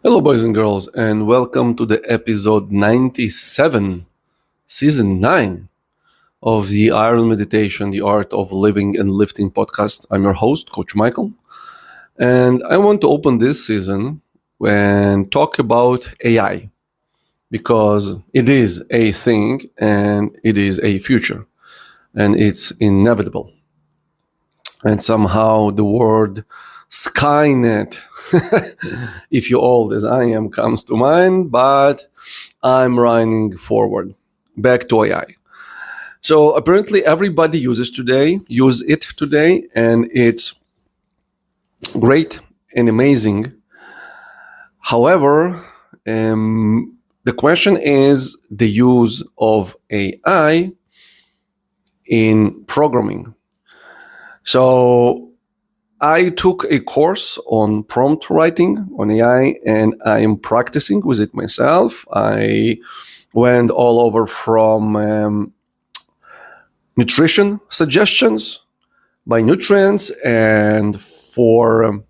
Hello, boys and girls, and welcome to the episode 97, season 9 of the Iron Meditation, the Art of Living and Lifting podcast. I'm your host, Coach Michael, and I want to open this season and talk about AI because it is a thing and it is a future and it's inevitable. And somehow the word Skynet, if you're old as I am, comes to mind, but I'm running forward. Back to AI. So apparently everybody use it today, and it's great and amazing. However, the question is the use of AI in programming. So I took a course on prompt writing on AI, and I am practicing with it myself. I went all over from nutrition suggestions by nutrients and for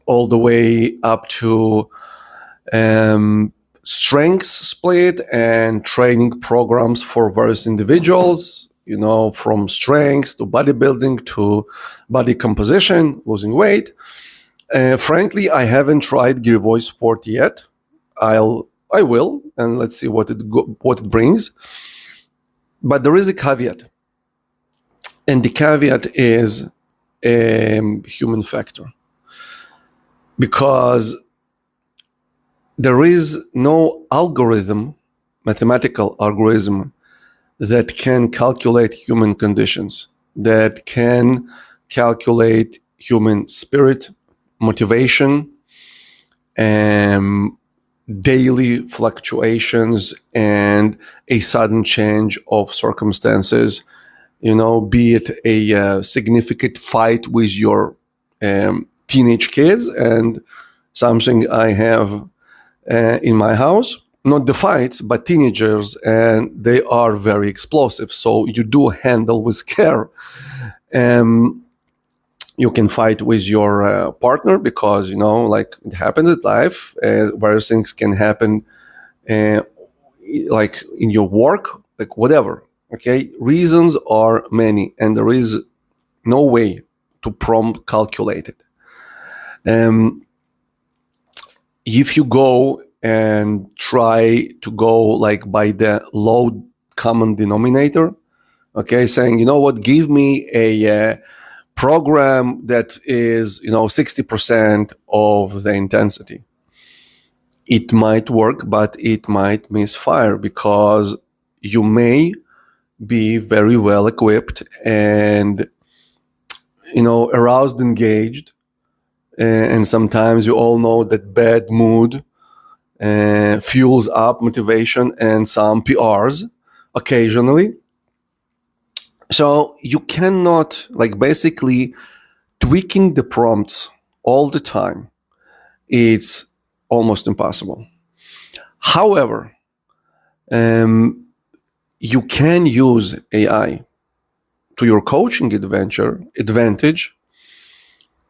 all the way up to strengths split and training programs for various individuals, from strengths to bodybuilding to body composition, losing weight. Frankly, I haven't tried girevoysport yet. I will, and let's see what it brings. But there is a caveat, and the caveat is a human factor, because there is no mathematical algorithm that can calculate human conditions, that can calculate human spirit, motivation, daily fluctuations, and a sudden change of circumstances, be it a significant fight with your teenage kids, and something I have in my house. Not the fights, but teenagers, and they are very explosive. So you do handle with care. You can fight with your partner because, like it happens in life. Various things can happen, like in your work, like whatever. Okay, reasons are many, and there is no way to prompt calculate it. If you go and try to go like by the low common denominator, okay, saying, give me a program that is, 60% of the intensity. It might work, but it might misfire because you may be very well equipped and, aroused, engaged. And sometimes you all know that bad mood fuels up motivation and some PRs occasionally. So you cannot, basically tweaking the prompts all the time. It's almost impossible. However, you can use AI to your coaching advantage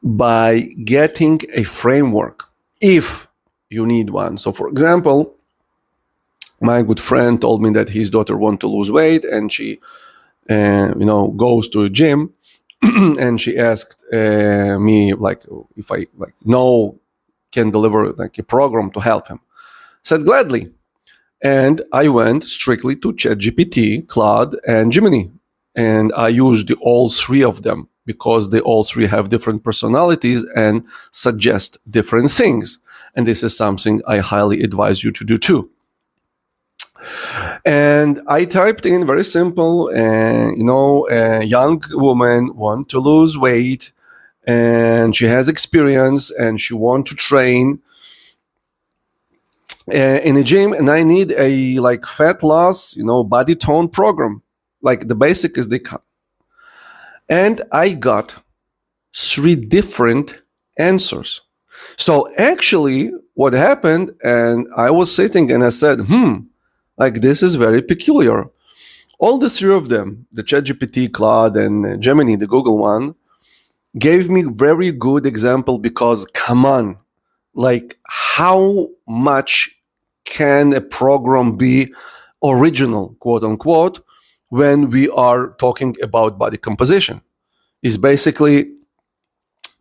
by getting a framework if you need one. So for example, my good friend told me that his daughter wants to lose weight, and she goes to a gym and she asked me if I can deliver a program to help him. I said gladly. And I went strictly to ChatGPT, Claude, and Gemini. And I used all three of them because they all three have different personalities and suggest different things. And this is something I highly advise you to do too. And I typed in very simple, a young woman want to lose weight, and she has experience, and she want to train in a gym, and I need a fat loss, body tone program, like the basic as they come. And I got 3 different answers. So actually what happened, and I was sitting and I said, this is very peculiar. All the 3 of them, the ChatGPT, Claude, and Gemini, the Google one, gave me very good example because, come on, how much can a program be original, quote unquote, when we are talking about body composition. Is basically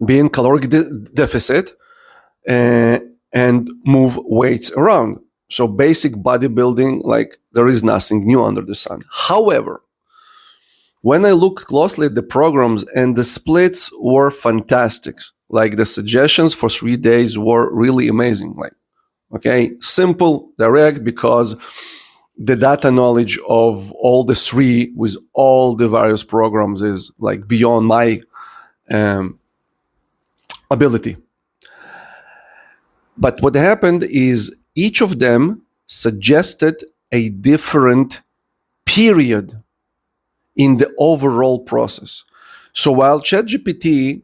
being caloric deficit and move weights around. So basic bodybuilding, like there is nothing new under the sun. However, when I looked closely at the programs and the splits were fantastic, like the suggestions for 3 days were really amazing. Like, okay, simple, direct, because the data knowledge of all the three with all the various programs is like beyond my ability. But what happened is each of them suggested a different period in the overall process. So while ChatGPT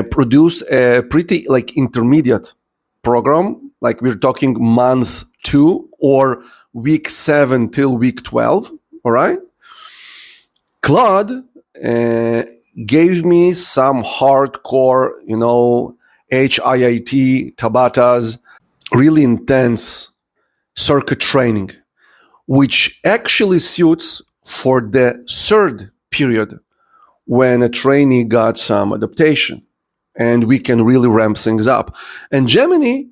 produced a pretty like intermediate program, like we're talking month 2 or week 7 till week 12, all right? Claude gave me some hardcore, HIIT, Tabatas, really intense circuit training, which actually suits for the third period when a trainee got some adaptation and we can really ramp things up. And Gemini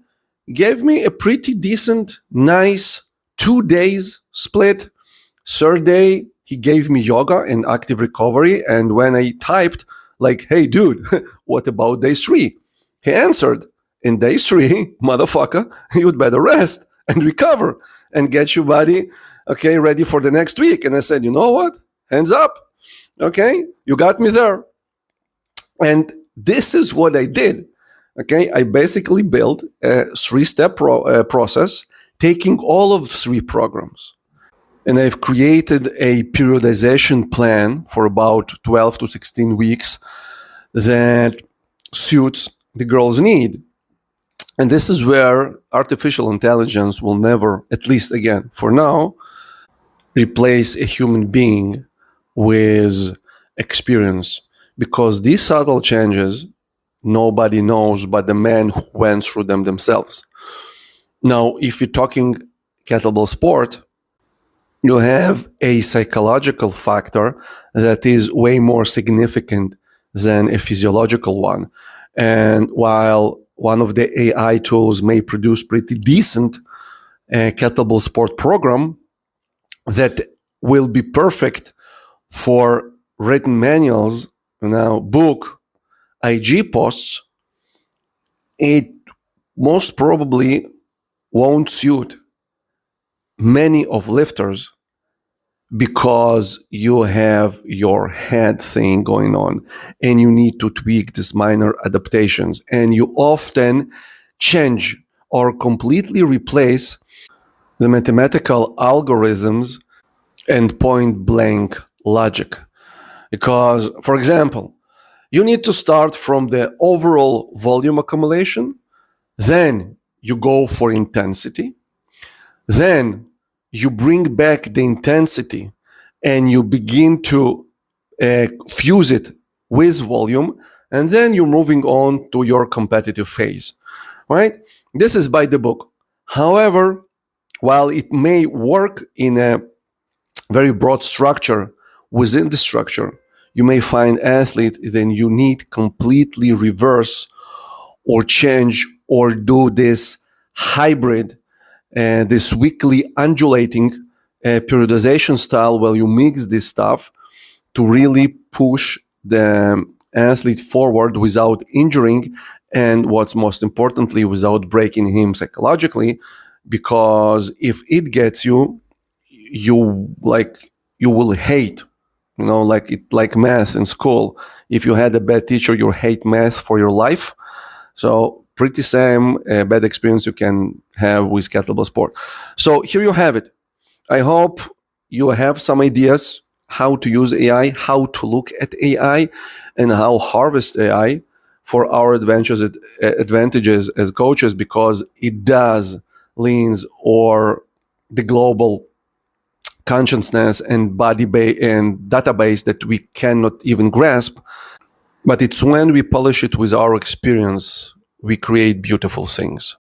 gave me a pretty decent, nice 2 days split. Third day, he gave me yoga and active recovery. And when I typed like, hey, dude, what about day 3? He answered, in day 3, motherfucker, you'd better rest and recover and get your body, okay, ready for the next week. And I said, you know what? Hands up. Okay, you got me there. And this is what I did. Okay, I basically built a 3-step process, taking all of 3 programs. And I've created a periodization plan for about 12 to 16 weeks that suits the girl's need. And this is where artificial intelligence will never, at least again, for now, replace a human being with experience. Because these subtle changes, nobody knows but the man who went through them themselves. Now, if you're talking kettlebell sport, you have a psychological factor that is way more significant than a physiological one. And while one of the AI tools may produce pretty decent kettlebell sport program that will be perfect for written manuals, book, IG posts, it most probably won't suit many of lifters because you have your head thing going on and you need to tweak these minor adaptations, and you often change or completely replace the mathematical algorithms and point blank logic. Because, for example, you need to start from the overall volume accumulation, then you go for intensity, then you bring back the intensity and you begin to fuse it with volume, and then you're moving on to your competitive phase, right? This is by the book. However, while it may work in a very broad structure, within the structure, you may find athlete then you need completely reverse or change or do this hybrid, this weekly undulating periodization style where you mix this stuff to really push the athlete forward without injuring, and what's most importantly, without breaking him psychologically. Because if it gets you, you will hate, like math in school. If you had a bad teacher, you hate math for your life. So pretty same bad experience you can have with kettlebell sport. So here you have it. I hope you have some ideas how to use AI, how to look at AI, and how harvest AI for our advantages as coaches, because it does leans or the global consciousness and and database that we cannot even grasp. But it's when we polish it with our experience, we create beautiful things.